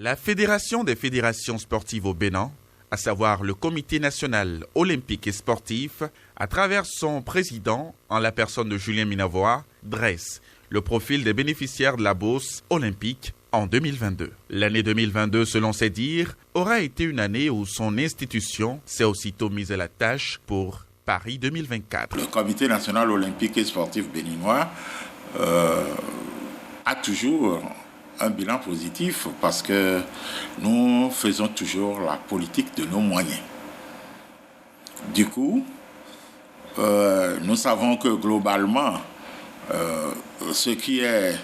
La Fédération des fédérations sportives au Bénin, à savoir le Comité national olympique et sportif, à travers son président, en la personne de Julien Minavoa, dresse le profil des bénéficiaires de la bourse olympique en 2022. L'année 2022, selon ses dires, aura été une année où son institution s'est aussitôt mise à la tâche pour Paris 2024. Le Comité national olympique et sportif béninois a toujours un bilan positif parce que nous faisons toujours la politique de nos moyens. Du coup, nous savons que globalement, ce qui est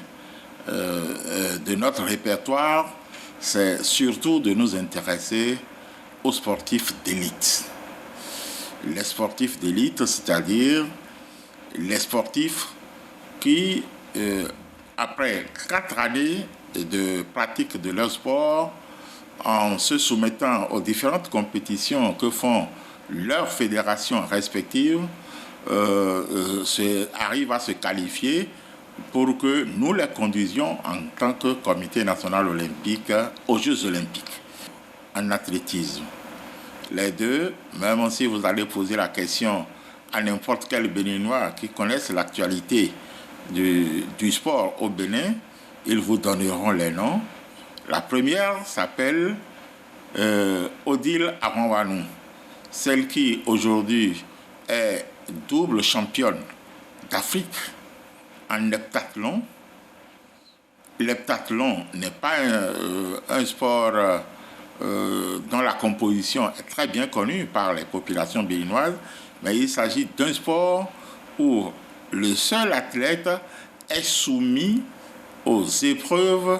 de notre répertoire, c'est surtout de nous intéresser aux sportifs d'élite. Les sportifs d'élite, c'est-à-dire les sportifs qui, après 4 années de pratique de leur sport, en se soumettant aux différentes compétitions que font leurs fédérations respectives, arrivent à se qualifier pour que nous les conduisions en tant que Comité national olympique aux Jeux olympiques. En athlétisme, les deux, même si vous allez poser la question à n'importe quel Béninois qui connaisse l'actualité du sport au Bénin, ils vous donneront les noms. La première s'appelle Odile Aranwanou, celle qui aujourd'hui est double championne d'Afrique en heptathlon. L'heptathlon n'est pas un sport dont la composition est très bien connue par les populations béninoises, mais il s'agit d'un sport où le seul athlète est soumis aux épreuves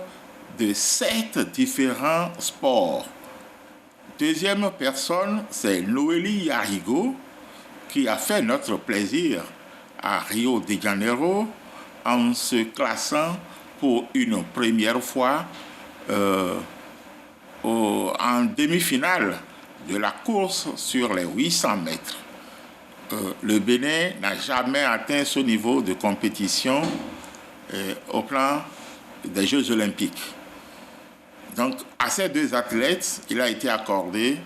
de 7 différents sports. Deuxième personne, c'est Noélie Yarigo, qui a fait notre plaisir à Rio de Janeiro en se classant pour une première fois en demi-finale de la course sur les 800 mètres. Le Bénin n'a jamais atteint ce niveau de compétition au plan des Jeux olympiques. Donc, à ces deux athlètes, il a été renouvelé,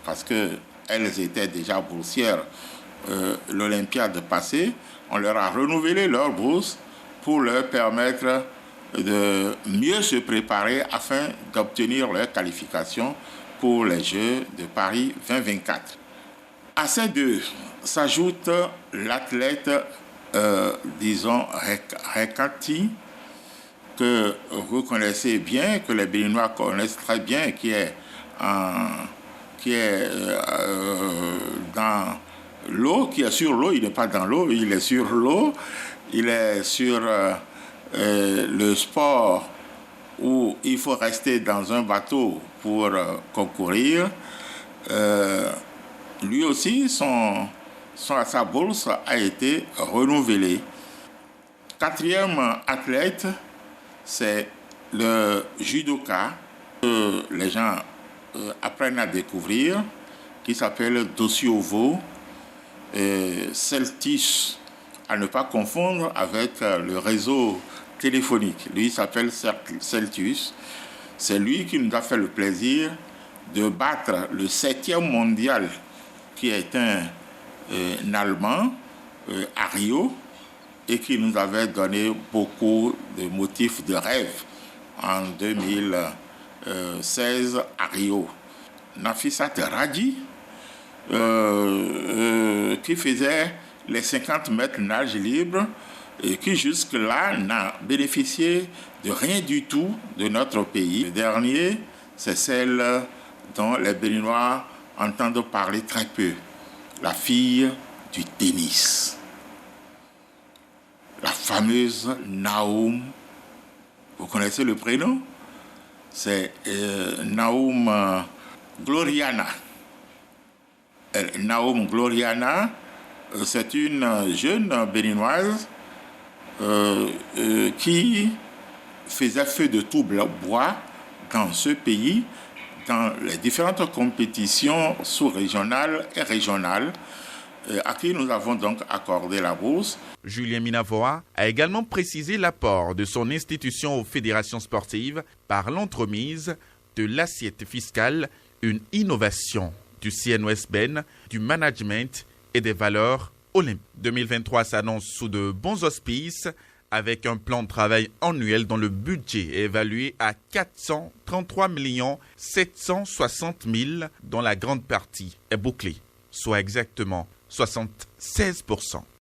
parce qu'elles étaient déjà boursières l'Olympiade passée. On leur a renouvelé leur bourse pour leur permettre de mieux se préparer afin d'obtenir leur qualification pour les Jeux de Paris 2024. À ces deux s'ajoute l'athlète, Rekati, que vous connaissez bien, que les Béninois connaissent très bien, qui est dans l'eau, qui est sur l'eau. Il n'est pas dans l'eau, il est sur l'eau. Il est sur le sport où il faut rester dans un bateau pour concourir. Lui aussi, sa bourse a été renouvelée. Quatrième athlète, c'est le judoka que les gens apprennent à découvrir, qui s'appelle Dosiovo Celtius, à ne pas confondre avec le réseau téléphonique. Lui s'appelle Celtius. C'est lui qui nous a fait le plaisir de battre le 7e mondial, qui est un Allemand, à Rio, et qui nous avait donné beaucoup de motifs de rêve en 2016 à Rio. Nafisat Radi, qui faisait les 50 mètres nage libre et qui jusque-là n'a bénéficié de rien du tout de notre pays. Le dernier, c'est celle dont les Béninois entendent parler très peu, la fille du tennis. La fameuse Naoum. Vous connaissez le prénom? C'est Naoum Gloriana. Naoum Gloriana, c'est une jeune béninoise qui faisait feu de tout bois dans ce pays, dans les différentes compétitions sous-régionales et régionales. à qui nous avons donc accordé la bourse. Julien Minavoa a également précisé l'apport de son institution aux fédérations sportives par l'entremise de l'assiette fiscale, une innovation du CNOSBN, du management et des valeurs olympiques. 2023 s'annonce sous de bons auspices avec un plan de travail annuel dont le budget est évalué à 433 760 000 dont la grande partie est bouclée, soit exactement 76%.